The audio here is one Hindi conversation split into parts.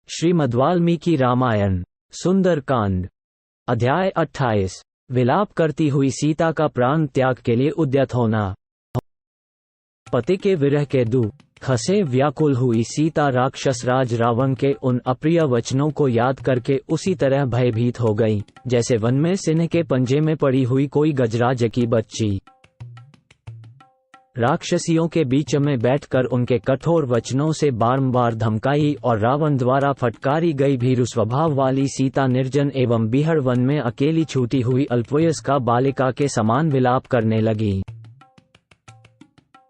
श्रीमद्वाल्मीकि रामायण सुंदरकांड अध्याय 28 विलाप करती हुई सीता का प्राण त्याग के लिए उद्यत होना। पति के विरह के दुख से व्याकुल हुई सीता राक्षस राज रावण के उन अप्रिय वचनों को याद करके उसी तरह भयभीत हो गई जैसे वन में सिंह के पंजे में पड़ी हुई कोई गजराज की बच्ची। राक्षसियों के बीच में बैठकर उनके कठोर वचनों से बारंबार धमकाई और रावण द्वारा फटकारी गई भीरु स्वभाव वाली सीता निर्जन एवं बीहड़ वन में अकेली छूटी हुई अल्पवयस्का बालिका के समान विलाप करने लगी।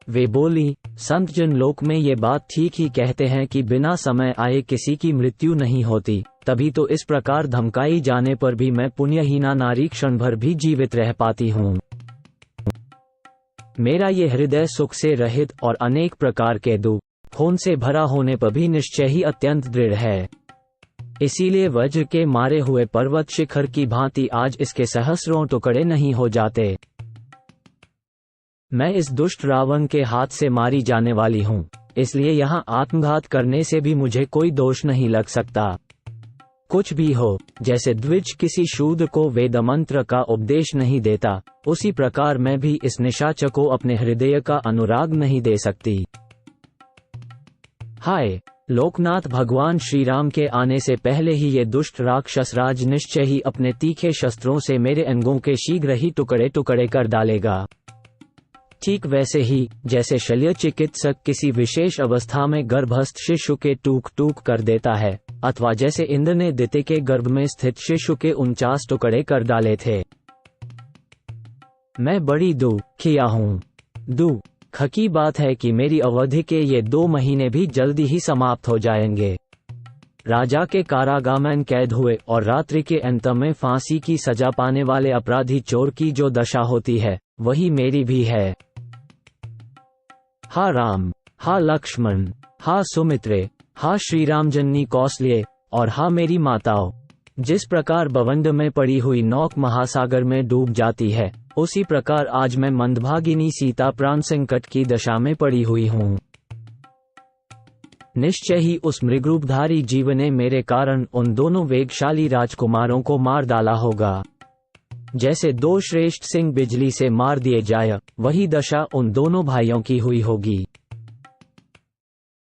वे बोली, संत जन लोक में ये बात ठीक ही कहते हैं कि बिना समय आए किसी की मृत्यु नहीं होती, तभी तो इस प्रकार धमकाई जाने पर भी मैं पुण्यहीना नारी क्षण भर भी जीवित रह पाती हूँ। मेरा ये हृदय सुख से रहित और अनेक प्रकार के दुख खून से भरा होने पर भी निश्चय ही अत्यंत दृढ़ है। इसीलिए वज्र के मारे हुए पर्वत शिखर की भांति आज इसके सहस्रों टुकड़े नहीं हो जाते। मैं इस दुष्ट रावण के हाथ से मारी जाने वाली हूँ, इसलिए यहाँ आत्मघात करने से भी मुझे कोई दोष नहीं लग सकता। कुछ भी हो, जैसे द्विज किसी शूद्र को वेद मंत्र का उपदेश नहीं देता, उसी प्रकार मैं भी इस निशाचर को अपने हृदय का अनुराग नहीं दे सकती। हाय, लोकनाथ भगवान श्री राम के आने से पहले ही ये दुष्ट राक्षस राज निश्चय ही अपने तीखे शस्त्रों से मेरे अंगों के शीघ्र ही टुकड़े टुकड़े कर डालेगा। ठीक वैसे ही जैसे शल्य चिकित्सक किसी विशेष अवस्था में गर्भस्थ शिशु के टूक टूक कर देता है, अथवा जैसे इंद्र ने दिति के गर्भ में स्थित शिशु के 49 टुकड़े कर डाले थे। मैं बड़ी दुखिया हूँ। दुख की बात है कि मेरी अवधि के ये 2 महीने भी जल्दी ही समाप्त हो जाएंगे। राजा के कारागार में कैद हुए और रात्रि के अंत में फांसी की सजा पाने वाले अपराधी चोर की जो दशा होती है, वही मेरी भी है। हा राम, हा लक्ष्मण, हा सुमित्रे, हा श्री राम जननी कौशल्य और हा मेरी माताओं, जिस प्रकार बवंड में पड़ी हुई नौक महासागर में डूब जाती है, उसी प्रकार आज मैं मंदभागिनी सीता प्राण संकट की दशा में पड़ी हुई हूँ। निश्चय ही उस मृगरूपधारी जीव ने मेरे कारण उन दोनों वेगशाली राजकुमारों को मार डाला होगा। जैसे 2 श्रेष्ठ सिंह बिजली से मार दिए जाए, वही दशा उन दोनों भाइयों की हुई होगी।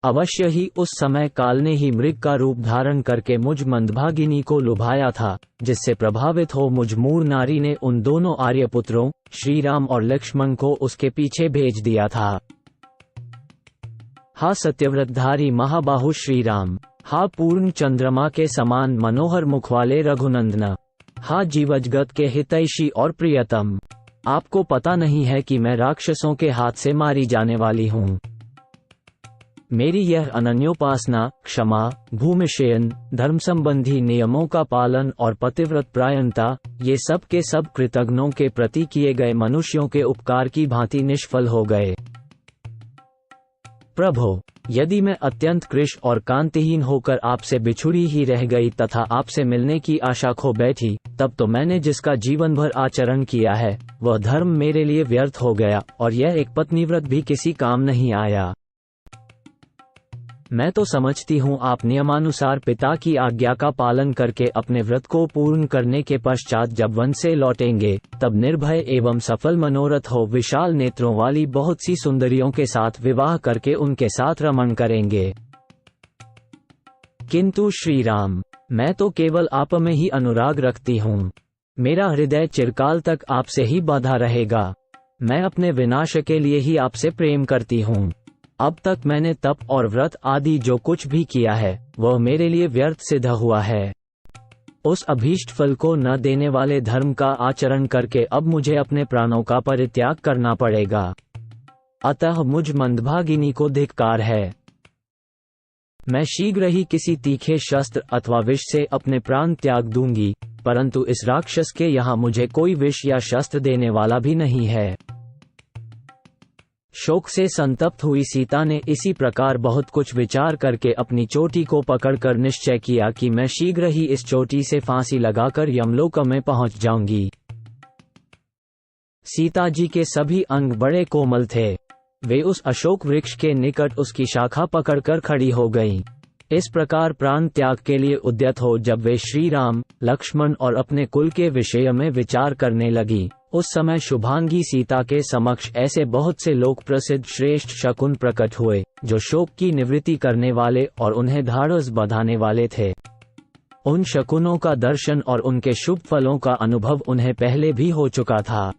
अवश्य ही उस समय काल ने ही मृग का रूप धारण करके मुझ मंदभागिनी को लुभाया था, जिससे प्रभावित हो मुझ मूढ़ नारी ने उन दोनों आर्यपुत्रों श्री राम और लक्ष्मण को उसके पीछे भेज दिया था। हा सत्यव्रतधारी महाबाहु श्री राम, हा पूर्ण चंद्रमा के समान मनोहर मुख वाले रघुनंदन, हा जीवजगत के हितैषी और प्रियतम, आपको पता नहीं है कि मैं राक्षसों के हाथ से मारी जाने वाली हूँ। मेरी यह अनन्योपासना, क्षमा, भूमिशयन, धर्म संबंधी नियमों का पालन और पतिव्रत प्रायणता, ये सब के सब कृतघ्नों के प्रति किए गए मनुष्यों के उपकार की भांति निष्फल हो गए। प्रभो, यदि मैं अत्यंत कृश और कांतिहीन होकर आपसे बिछुड़ी ही रह गई तथा आपसे मिलने की आशा खो बैठी, तब तो मैंने जिसका जीवन भर आचरण किया है, वह धर्म मेरे लिए व्यर्थ हो गया और यह एक पत्नीव्रत भी किसी काम नहीं आया। मैं तो समझती हूँ आप नियमानुसार पिता की आज्ञा का पालन करके अपने व्रत को पूर्ण करने के पश्चात जब वन से लौटेंगे, तब निर्भय एवं सफल मनोरथ हो विशाल नेत्रों वाली बहुत सी सुंदरियों के साथ विवाह करके उनके साथ रमण करेंगे। किंतु श्री राम, मैं तो केवल आप में ही अनुराग रखती हूँ। मेरा हृदय चिरकाल तक आपसे ही बांधा रहेगा। मैं अपने विनाश के लिए ही आपसे प्रेम करती हूँ। अब तक मैंने तप और व्रत आदि जो कुछ भी किया है, वह मेरे लिए व्यर्थ सिद्ध हुआ है। उस अभीष्ट फल को न देने वाले धर्म का आचरण करके अब मुझे अपने प्राणों का परित्याग करना पड़ेगा। अतः मुझ मंदभागिनी को धिक्कार है। मैं शीघ्र ही किसी तीखे शस्त्र अथवा विष से अपने प्राण त्याग दूंगी, परंतु इस राक्षस के यहाँ मुझे कोई विष या शस्त्र देने वाला भी नहीं है। शोक से संतप्त हुई सीता ने इसी प्रकार बहुत कुछ विचार करके अपनी चोटी को पकड़कर निश्चय किया कि मैं शीघ्र ही इस चोटी से फांसी लगाकर यमलोक में पहुंच जाऊंगी। सीता जी के सभी अंग बड़े कोमल थे। वे उस अशोक वृक्ष के निकट उसकी शाखा पकड़कर खड़ी हो गईं। इस प्रकार प्राण त्याग के लिए उद्यत हो जब वे श्री राम, लक्ष्मण और अपने कुल के विषय में विचार करने लगी, उस समय शुभांगी सीता के समक्ष ऐसे बहुत से लोक प्रसिद्ध श्रेष्ठ शकुन प्रकट हुए, जो शोक की निवृत्ति करने वाले और उन्हें ढाढ़स बंधाने वाले थे। उन शकुनों का दर्शन और उनके शुभ फलों का अनुभव उन्हें पहले भी हो चुका था।